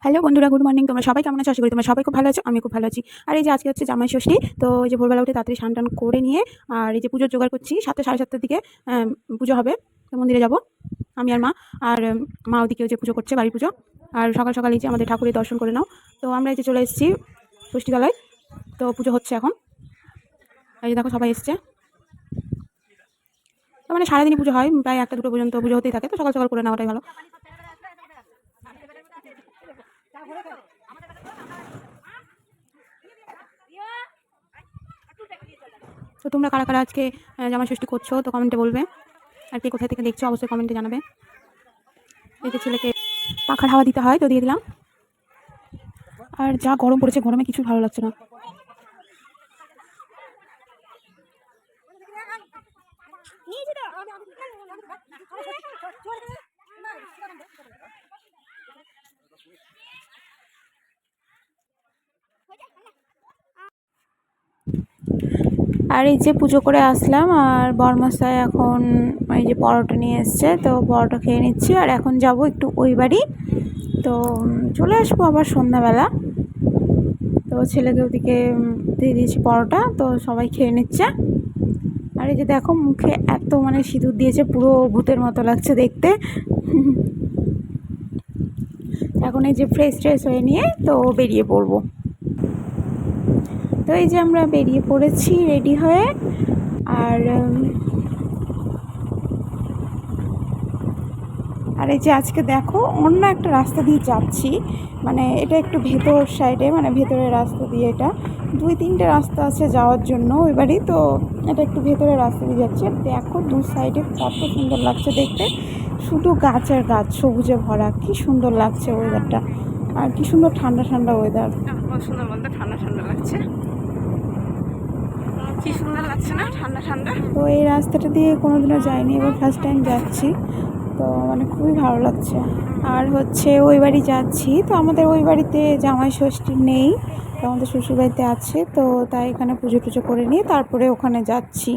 Hello বন্ধুরা, good morning. তোমরা সবাই কেমন আছো? আশা করি তোমরা সবাই খুব ভালো আছো। আমি খুব ভালো আছি। আর এই যে আজকে হচ্ছে জামাই ষষ্ঠী, তো এই যে ভোরবেলা উঠে তাড়াতাড়ি স্নান টান করে নিয়ে আর এই যে পুজোর জোগাড় করছি। 7টা সাড়ে 7টার দিকে পুজো হবে, তো মন্দিরে যাব আমি আর মা। আর মা ওদিকে যে পুজো করছে, বাড়ির পুজো। আর সকাল সকাল এই যে আমাদের ঠাকুরের দর্শন করে নাও। তো আমরা এই যে চলে এসেছি ষষ্ঠীতলায়, তো পুজো হচ্ছে এখন। এই যে দেখো সবাই এসছে। তো মানে সারাদিনই পুজো হয়, প্রায় 1টা 2টো পর্যন্ত পুজো হতেই থাকে, তো সকাল সকাল করে নেওয়াটাই ভালো। তো তোমরা কারা কারা আজকে জামাই ষষ্ঠী করছো তো কমেন্টে বলবে। আর কে কোথায় থেকে দেখছো অবশ্যই কমেন্টে জানাবে। এই যে ছেলেকে পাখার হাওয়া দিতে হয়, তো দিয়ে দিলাম। আর যা গরম পড়েছে, গরমে কিছু ভালো লাগছে না। আর এই যে পুজো করে আসলাম, আর বরমশাই এখন এই যে পরোটা নিয়ে এসছে, তো পরোটা খেয়ে নিচ্ছি। আর এখন যাব একটু ওই বাড়ি, তো চলে আসবো আবার সন্ধ্যাবেলা। তো ছেলেকে ওদিকে দিয়ে দিয়েছি পরোটা, তো সবাই খেয়ে নিচ্ছে। আর এই যে দেখো মুখে এত মানে সিঁদুর দিয়েছে, পুরো ভূতের মতো লাগছে দেখতে। এখন এই যে ফ্রেশ ট্রেশ হয়ে নিয়ে তো বেরিয়ে পড়বো। তো এই যে আমরা বেরিয়ে পড়েছি রেডি হয়ে। আর আর এই যে আজকে দেখো অন্য একটা রাস্তা দিয়ে যাচ্ছি, মানে এটা একটু ভেতর সাইডে, মানে ভেতরের রাস্তা দিয়ে। এটা 2-3টে রাস্তা আছে যাওয়ার জন্য ওই বাড়ি, তো এটা একটু ভেতরের রাস্তা দিয়ে যাচ্ছে। দেখো দু সাইডে কত সুন্দর লাগছে দেখতে, শুধু গাছ আর গাছ, সবুজে ভরা, কি সুন্দর লাগছে ওয়েদারটা। আর কি সুন্দর ঠান্ডা ঠান্ডা ওয়েদার, সুন্দর বলতে ঠান্ডা ঠান্ডা লাগছে, কি সুন্দর লাগছে না, ঠান্ডা ঠান্ডা। তো এই রাস্তাটা দিয়ে কোনোদিনও যাইনি, এবার ফার্স্ট টাইম যাচ্ছি, তো মানে খুবই ভালো লাগছে। আর হচ্ছে ওই বাড়ি যাচ্ছি, তো আমাদের ওই বাড়িতে জামাই ষষ্ঠী নেই, তো আমাদের শ্বশুরবাড়িতে আছে, তো তাই এখানে পুজো টুজো করে নিয়ে তারপরে ওখানে যাচ্ছি।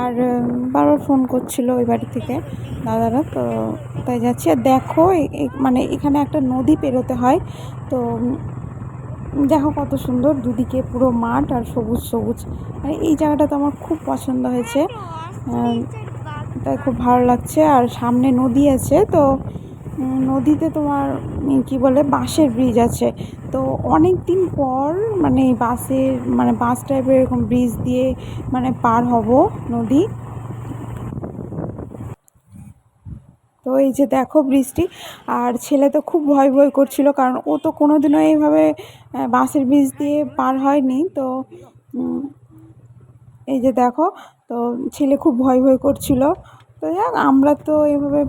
আর বারবার ফোন করছিল ওই বাড়ি থেকে দাদারা, তো তাই যাচ্ছি। আর দেখো মানে এখানে একটা নদী পেরোতে হয়, তো দেখো কত সুন্দর, দুদিকে পুরো মাঠ আর সবুজ সবুজ। মানে এই জায়গাটা তো আমার খুব পছন্দ হয়েছে, তাই খুব ভালো লাগছে। আর সামনে নদী আছে, তো নদীতে তোমার কি বলে বাঁশের ব্রিজ আছে। তো অনেক দিন পর মানে বাসের মানে বাস টাইপের এরকম ব্রিজ দিয়ে মানে পার হব নদী। তো এই যে দেখো বৃষ্টি। আর ছেলে তো খুব ভয় ভয় করছিল, কারণ ও তো কোনোদিনও এইভাবে বাসের ব্রিজ দিয়ে পার হয়নি। তো এই যে দেখো, তো ছেলে খুব ভয় ভয় করছিল। তো যাক, আমরা তো এভাবে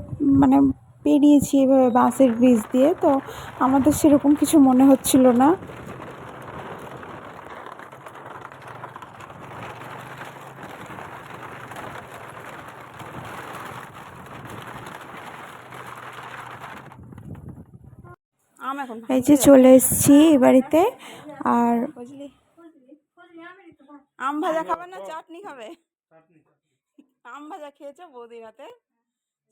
মানে পেরিয়েছি এভাবে বাসের ব্রিজ দিয়ে, তো আমাদের সেরকম কিছু মনে হচ্ছিল না। এই যে চলে এসেছি এ বাড়িতে। আর বুঝলি, আম ভাজা খাবে না চাটনি খাবে? আম ভাজা খেয়েছো বৌদির হাতে,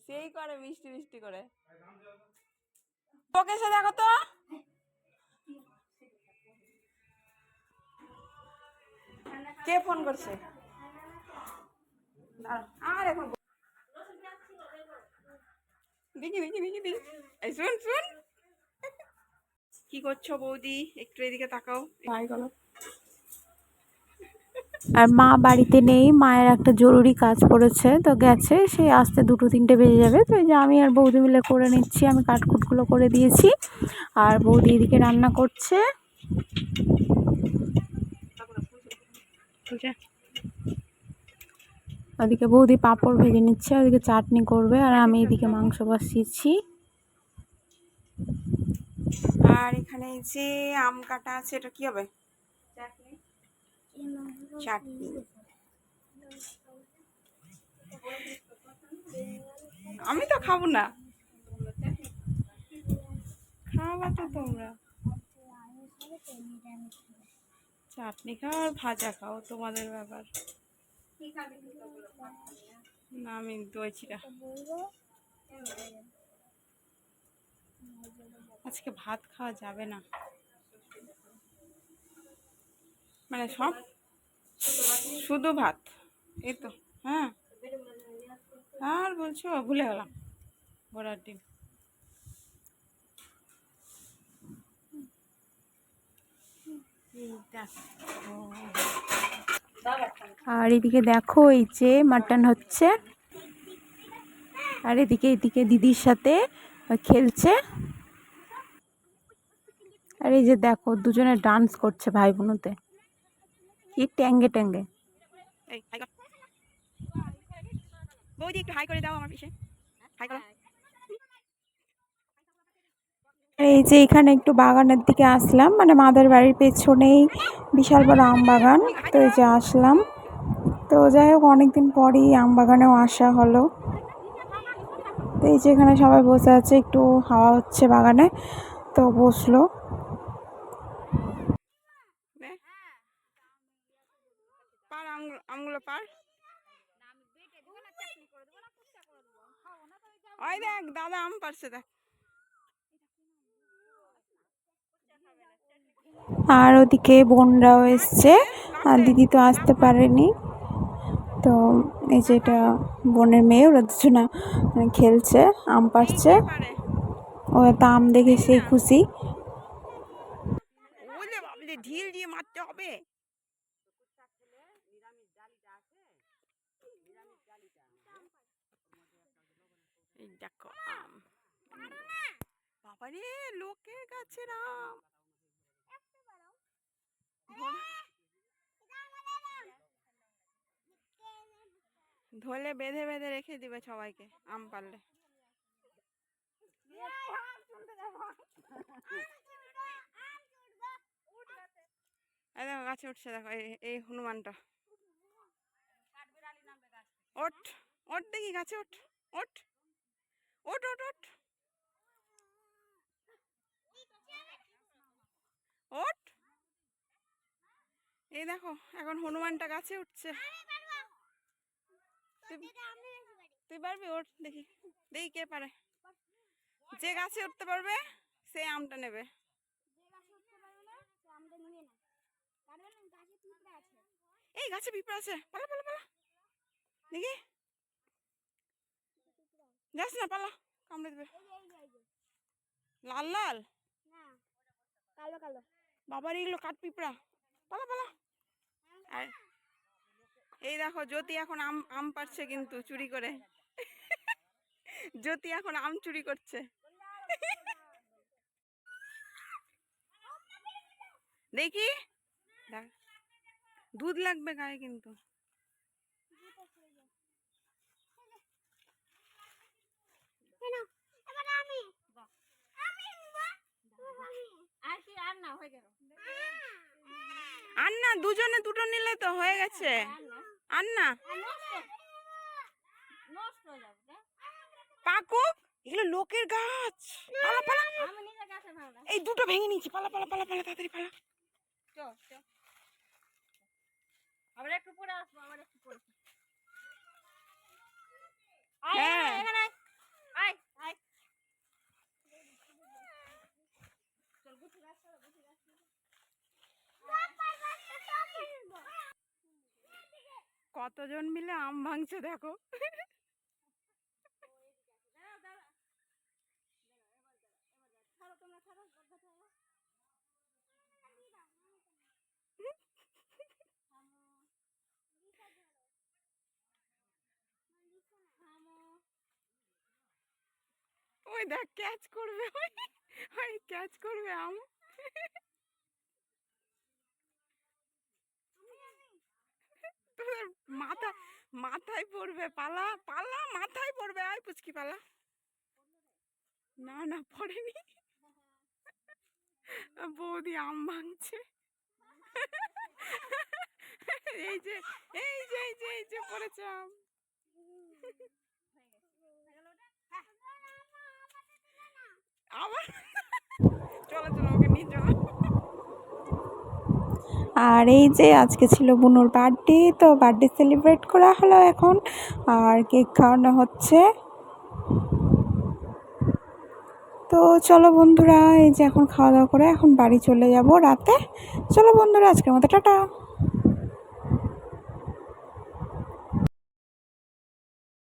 সেই করে মিষ্টি মিষ্টি করে। তোকে এসে দেখো তো, কে ফোন করছে। আর এখন দেখি দেখি দেখি দেখি, এই শুন শুন, কি করছো বৌদি, একটু এদিকে তাকাও, ভাই বলো। আর মা বাড়িতে নেই, মায়ের একটা জরুরি কাজ পড়েছে, তো গেছে, সে আসতে 2-3টে বেজে যাবে। তো এই যে আমি আর বৌদি মিলে করে নিচ্ছি, আমি কাটকুটগুলো করে দিয়েছি, আর বৌদি এদিকে রান্না করছে। ওদিকে বৌদি পাঁপড় ভেজে নিচ্ছে, ওদিকে চাটনি করবে, আর আমি এদিকে মাংস বসিয়েছি। আর এখানে যে আম কাটা আছে, এটা কি হবে? চাটনি। আমি তো খাবো না, খাওয়া তো তোমরা, চাটনি খাও আর ভাজা খাও, তোমাদের ব্যাপার। না আমি দই চিড়া। আজকে ভাত খাওয়া যাবে না, মানে সব শুধু ভাত, এই তো। হ্যাঁ, আর বলছো, ভুলে গেলাম ঘোড়ার ডিম। আর এদিকে দেখো, এই যে মাটন হচ্ছে, আর এদিকে দিদির সাথে খেলছে। আর এই যে দেখো, দুজনে ডান্স করছে ভাই বোনতে, কি ট্যাঙ্গে ট্যাঙ্গে। বৌদি একটু হাই করে দাও আমার পিছে, হাই করো। এই যে এখানে একটু বাগানের দিকে আসলাম, মানে মাদের বাড়ির পেছনেই বিশাল বড় আম বাগান, তো এই যে আসলাম। তো যাই হোক, অনেকদিন পরই আম বাগানেও আসা হলো। তো এই যে এখানে সবাই বসে আছে, একটু হাওয়া হচ্ছে বাগানে, তো বসলো। আমগুলো পার, ওই দেখ দাদা আম পারছে, দেখ। আর ওদিকে বোনরাও এসছে, আর দিদি তো আসতে পারেনি। তো এই যে এটা বোনের মেয়ে, ওরা দুজনা খেলছে, আম পাড়ছে। ও তো আম দেখে সেই খুশি। ঢিল দিয়ে মারতে হবে। দেখো আম, বাবারে লোকের গাছের আম। ধরে বেঁধে বেঁধে রেখে দিবে সবাইকে আম পারলে। দেখো গাছে উঠছে, দেখো এই হনুমানটা। ওঠ ওঠ দেখি, গাছে ওঠ ওঠ ওঠ ওঠ ওঠ ওঠ। এই দেখো এখন হনুমানটা গাছে উঠছে। তুই পারবি? ওঠ দেখি, দেখি কে পারে। যে গাছে উঠতে পারবে সে আমটা নেবে। এই গাছে পিঁপড়া আছে, পালা পালা পালা দেখি, যাস না, পালা, কামড়ে দেবে। লাল লাল, কালো কালো, বাবার এগুলো কাঠ পিঁপড়া, পালা পালা। আর এই দেখো জ্যোতি এখন আম পারছে, কিন্তু চুরি করে। জ্যোতি এখন আম চুরি করছে। দেখি, দুধ লাগবে গায়ে কিন্তু। আর না, দুজনে দুটো নিলে তো হয়ে গেছে। আর না, পাকুক, এগুলো লোকের গাছ। পালা পালা, এই দুটো ভেঙে নিয়েছি, পালা পালা পালা পালা, তাড়াতাড়ি পালা। আবার একটু পরে আসবো, আবার একটু পরে। হ্যাঁ, কতজন মিলে আম ভাঙছে দেখো। ওই দেখ ক্যাচ করবে, ওই ক্যাচ করবে আম। তোর মাথায় পড়বে, পালা পালা, মাথায় পড়বে। আয় পুচকি পালা। না না, পড়েনি। বৌদি আম ভাঙছে। এই যে এই যে এই যে এই যে পড়েছে আম। আবার চলো চলো, ওকে নিয়ে চলো। আর এই যে আজকে ছিল বুনুর বার্থডে, তো বার্থডে সেলিব্রেট করা হলো এখন, আর কেক খাওয়ানো হচ্ছে। তো চলো বন্ধুরা, এই যে এখন খাওয়া দাওয়া করে এখন বাড়ি চলে যাব রাতে। চলো বন্ধুরা, আজকের মতো টাটা।